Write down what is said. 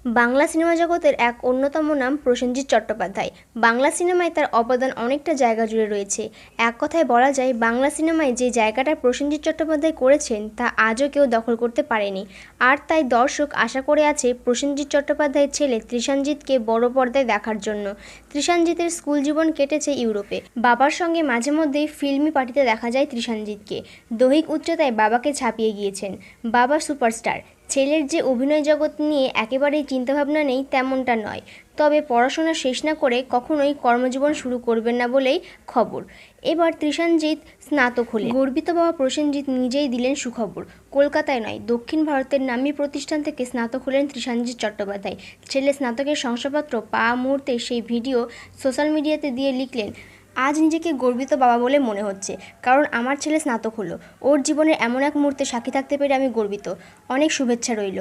Bangla cinema জগতের এক অন্যতম নাম প্রসেনজিৎ চট্টোপাধ্যায়। বাংলা সিনেমায় তার অবদান অনেকটা জায়গা জুড়ে রয়েছে। এক কথায় বলা যায়, বাংলা সিনেমায় যে জায়গাটা প্রসেনজিৎ চট্টোপাধ্যায় করেছেন তা আজও কেউ দখল করতে পারেনি। আর তাই দর্শক আশা করে আছে প্রসেনজিৎ চট্টোপাধ্যায়ের ছেলে তৃষানজিৎকে বড় পর্দায় দেখার জন্য। তৃষানজিতের স্কুল জীবন কেটেছে ইউরোপে। বাবার সঙ্গে মাঝে মধ্যেই ফিল্মি পার্টিতে দেখা যায় তৃষানজিৎকে। দৈহিক উচ্চতায় বাবাকে ছাপিয়ে গিয়েছেন। বাবা সুপারস্টার, ছেলের যে অভিনয় জগৎ নিয়ে একেবারেই চিন্তাভাবনা নেই তেমনটা নয়। তবে পড়াশোনা শেষ না করে কখনোই কর্মজীবন শুরু করবেন না বলেই খবর। এবার তৃষানজিৎ স্নাতক হলেন। গর্বিত বাবা প্রসেনজিৎ নিজেই দিলেন সুখবর। কলকাতায় নয়, দক্ষিণ ভারতের নামী প্রতিষ্ঠান থেকে স্নাতক হলেন তৃষানজিৎ চট্টোপাধ্যায়। ছেলে স্নাতকের শংসাপত্র পাওয়া মুহূর্তে সেই ভিডিও সোশ্যাল মিডিয়াতে দিয়ে লিখলেন, আজ নিজেকে গর্বিত বাবা বলে মনে হচ্ছে, কারণ আমার ছেলে স্নাতক হলো। ওর জীবনের এমন এক মুহূর্তে সাক্ষী থাকতে পেরে আমি গর্বিত। অনেক শুভেচ্ছা রইল।